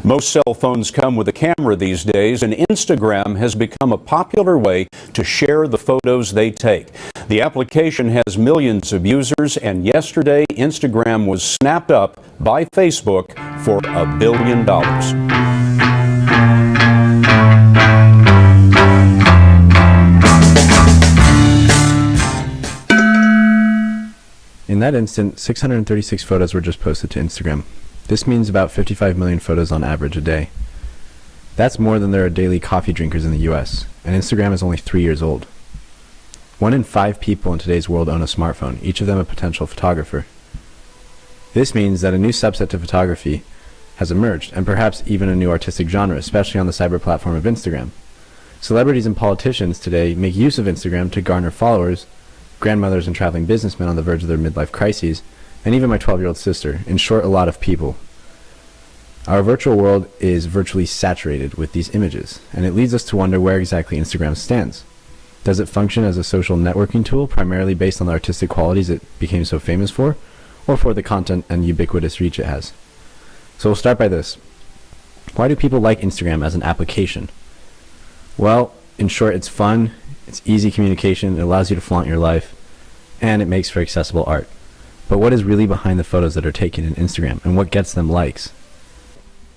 Most cell phones come with a camera these days, and Instagram has become a popular way to share the photos they take. The application has millions of users, and yesterday Instagram was snapped up by Facebook for $1 billion. In that instant, 636 photos were just posted to Instagram. This means about 55 million photos on average a day. That's more than there are daily coffee drinkers in the US, and Instagram is only 3 years old. 1 in 5 people in today's world own a smartphone, each of them a potential photographer. This means that a new subset to photography has emerged, and perhaps even a new artistic genre, especially on the cyber platform of Instagram. Celebrities and politicians today make use of Instagram to garner followers, grandmothers and traveling businessmen on the verge of their midlife crises, and even my 12-year-old sister. In short, a lot of people. Our virtual world is virtually saturated with these images, and it leads us to wonder where exactly Instagram stands. Does it function as a social networking tool, primarily based on the artistic qualities it became so famous for, or for the content and ubiquitous reach it has? So we'll start by this. Why do people like Instagram as an application? Well, in short, it's fun, it's easy communication, it allows you to flaunt your life, and it makes for accessible art. But what is really behind the photos that are taken in Instagram, and what gets them likes?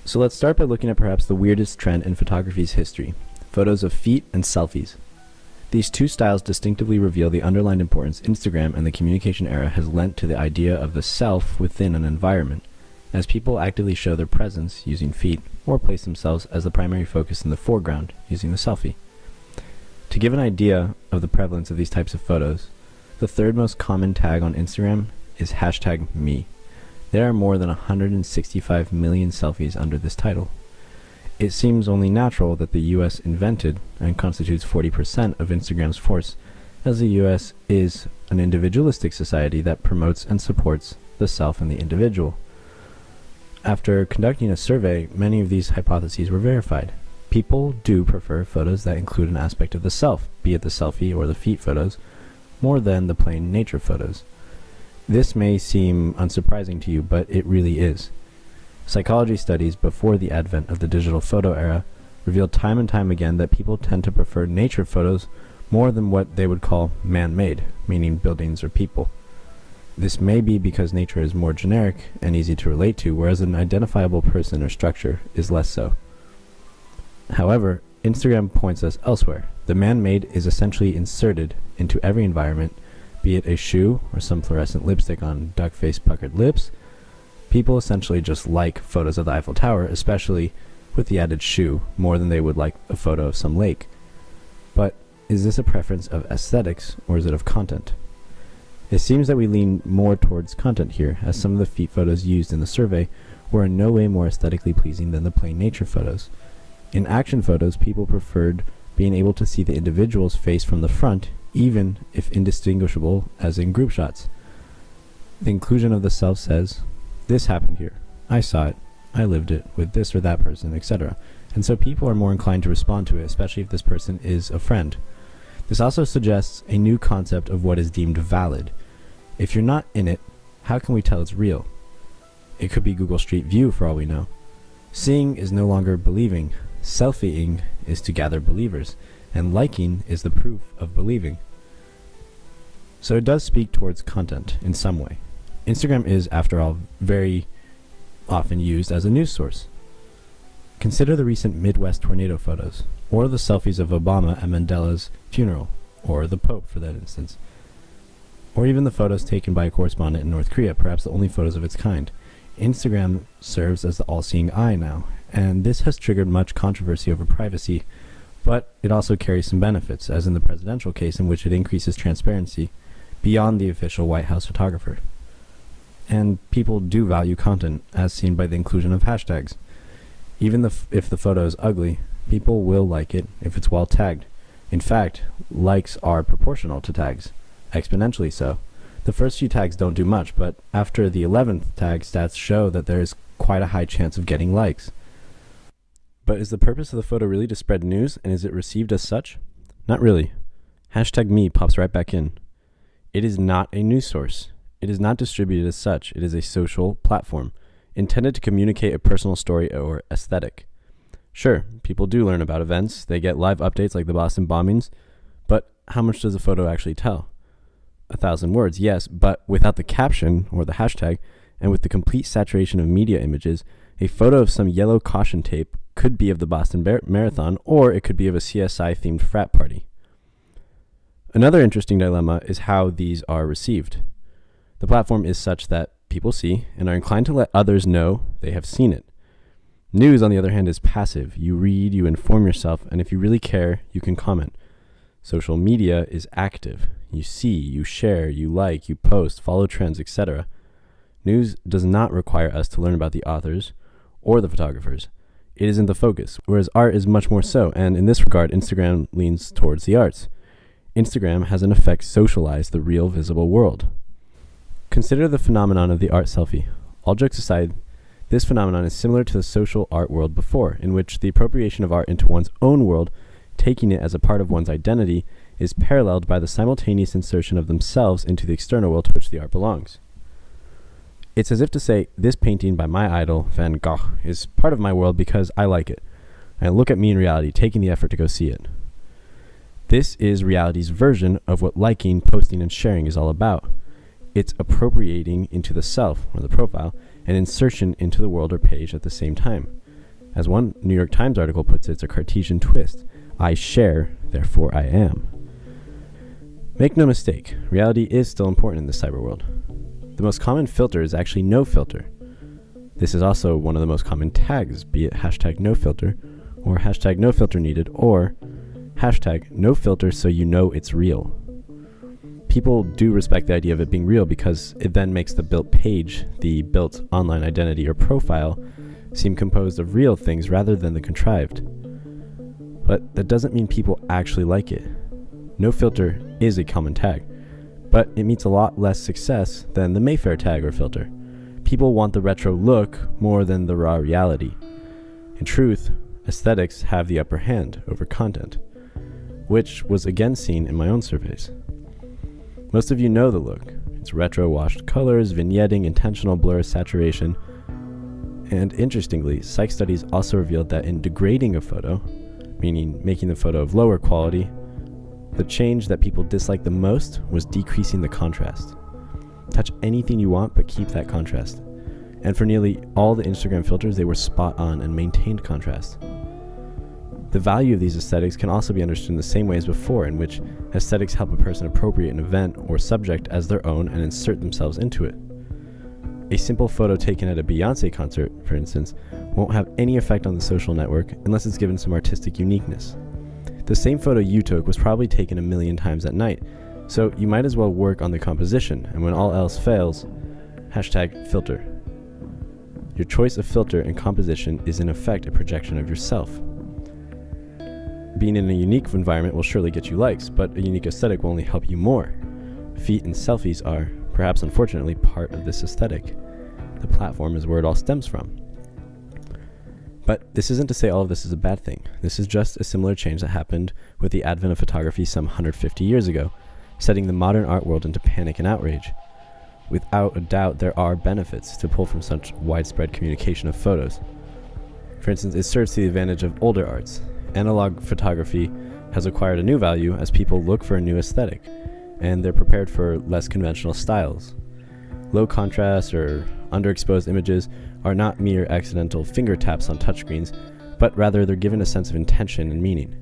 So let's start by looking at perhaps the weirdest trend in photography's history: photos of feet and selfies. These two styles distinctively reveal the underlying importance Instagram and the communication era has lent to the idea of the self within an environment, as people actively show their presence using feet, or place themselves as the primary focus in the foreground using the selfie. To give an idea of the prevalence of these types of photos, the third most common tag on Instagram is #me. There are more than 165 million selfies under this title. It seems only natural that the US invented and constitutes 40% of Instagram's force, as the US is an individualistic society that promotes and supports the self and the individual. After conducting a survey, many of these hypotheses were verified. People do prefer photos that include an aspect of the self, be it the selfie or the feet photos, more than the plain nature photos. This may seem unsurprising to you, but it really is. Psychology studies before the advent of the digital photo era revealed time and time again that people tend to prefer nature photos more than what they would call man-made, meaning buildings or people. This may be because nature is more generic and easy to relate to, whereas an identifiable person or structure is less so. However, Instagram points us elsewhere. The man-made is essentially inserted into every environment, be it a shoe or some fluorescent lipstick on duck-faced puckered lips. People essentially just like photos of the Eiffel Tower, especially with the added shoe, more than they would like a photo of some lake. But is this a preference of aesthetics, or is it of content? It seems that we lean more towards content here, as some of the feet photos used in the survey were in no way more aesthetically pleasing than the plain nature photos. In action photos, people preferred being able to see the individual's face from the front, even if indistinguishable as in group shots. The inclusion of the self says, "This happened here. I saw it. I lived it with this or that person," etc. And so people are more inclined to respond to it, especially if this person is a friend. This also suggests a new concept of what is deemed valid. If you're not in it, how can we tell it's real? It could be Google Street View for all we know. Seeing is no longer believing. Selfieing is to gather believers, and liking is the proof of believing. So it does speak towards content in some way. Instagram is, after all, very often used as a news source. Consider the recent Midwest tornado photos, or the selfies of Obama at Mandela's funeral, or the Pope for that instance, or even the photos taken by a correspondent in North Korea, perhaps the only photos of its kind. Instagram serves as the all-seeing eye now, and this has triggered much controversy over privacy, but it also carries some benefits, as in the presidential case in which it increases transparency beyond the official White House photographer. And people do value content, as seen by the inclusion of hashtags. Even if the photo is ugly, people will like it if it's well tagged. In fact, likes are proportional to tags, exponentially so. The first few tags don't do much, but after the 11th tag, stats show that there is quite a high chance of getting likes. But is the purpose of the photo really to spread news, and is it received as such? Not really. #me pops right back in. It is not a news source. It is not distributed as such. It is a social platform. intended to communicate a personal story or aesthetic. Sure, people do learn about events, they get live updates like the Boston bombings, but how much does a photo actually tell? 1,000 words, yes, but without the caption or the hashtag, and with the complete saturation of media images, a photo of some yellow caution tape could be of the Boston Marathon, or it could be of a CSI-themed frat party. Another interesting dilemma is how these are received. The platform is such that people see and are inclined to let others know they have seen it. News, on the other hand, is passive. You read, you inform yourself, and if you really care, you can comment. Social media is active. You see, you share, you like, you post, follow trends, etc. News does not require us to learn about the authors or the photographers. It isn't the focus, whereas art is much more so, and in this regard, Instagram leans towards the arts. Instagram has in effect socialized the real visible world. Consider the phenomenon of the art selfie. All jokes aside, this phenomenon is similar to the social art world before, in which the appropriation of art into one's own world, taking it as a part of one's identity, is paralleled by the simultaneous insertion of themselves into the external world to which the art belongs. It's as if to say, this painting by my idol, Van Gogh, is part of my world because I like it. And look at me in reality, taking the effort to go see it. This is reality's version of what liking, posting, and sharing is all about. It's appropriating into the self, or the profile, and insertion into the world or page at the same time. As one New York Times article puts it, it's a Cartesian twist. I share, therefore I am. Make no mistake, reality is still important in the cyber world. The most common filter is actually no filter. This is also one of the most common tags, be it hashtag no filter, or hashtag no filter needed, or hashtag no filter so you know it's real. People do respect the idea of it being real because it then makes the built page, the built online identity or profile, seem composed of real things rather than the contrived. But that doesn't mean people actually like it. No filter is a common tag, but it meets a lot less success than the Mayfair tag or filter. People want the retro look more than the raw reality. In truth, aesthetics have the upper hand over content, which was again seen in my own surveys. Most of you know the look. It's retro washed colors, vignetting, intentional blur, saturation. And interestingly, psych studies also revealed that in degrading a photo, meaning making the photo of lower quality, the change that people disliked the most was decreasing the contrast. Touch anything you want, but keep that contrast. And for nearly all the Instagram filters, they were spot on and maintained contrast. The value of these aesthetics can also be understood in the same way as before, in which aesthetics help a person appropriate an event or subject as their own and insert themselves into it. A simple photo taken at a Beyoncé concert, for instance, won't have any effect on the social network unless it's given some artistic uniqueness. The same photo you took was probably taken 1,000,000 times at night, so you might as well work on the composition, and when all else fails, hashtag filter. Your choice of filter and composition is in effect a projection of yourself. Being in a unique environment will surely get you likes, but a unique aesthetic will only help you more. Feet and selfies are, perhaps unfortunately, part of this aesthetic. The platform is where it all stems from. But this isn't to say all of this is a bad thing. This is just a similar change that happened with the advent of photography some 150 years ago, setting the modern art world into panic and outrage. Without a doubt, there are benefits to pull from such widespread communication of photos. For instance, it serves to the advantage of older arts. Analog photography has acquired a new value as people look for a new aesthetic, and they're prepared for less conventional styles. Low contrast or underexposed images are not mere accidental finger taps on touchscreens, but rather they're given a sense of intention and meaning.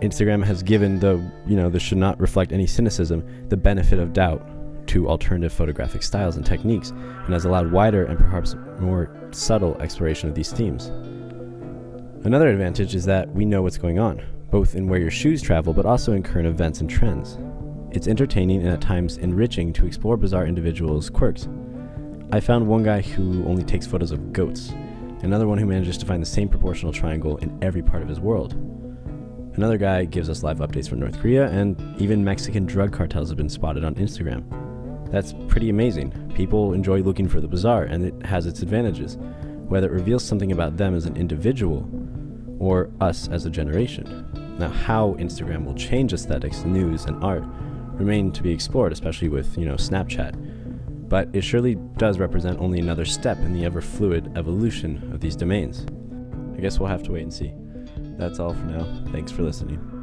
Instagram has given, though this should not reflect any cynicism, the benefit of doubt to alternative photographic styles and techniques, and has allowed wider and perhaps more subtle exploration of these themes. Another advantage is that we know what's going on, both in where your shoes travel, but also in current events and trends. It's entertaining and at times enriching to explore bizarre individuals' quirks. I found one guy who only takes photos of goats, another one who manages to find the same proportional triangle in every part of his world. Another guy gives us live updates from North Korea, and even Mexican drug cartels have been spotted on Instagram. That's pretty amazing. People enjoy looking for the bizarre, and it has its advantages, whether it reveals something about them as an individual or us as a generation. Now, how Instagram will change aesthetics, news, and art remain to be explored, especially with, Snapchat. but it surely does represent only another step in the ever-fluid evolution of these domains. I guess we'll have to wait and see. That's all for now. Thanks for listening.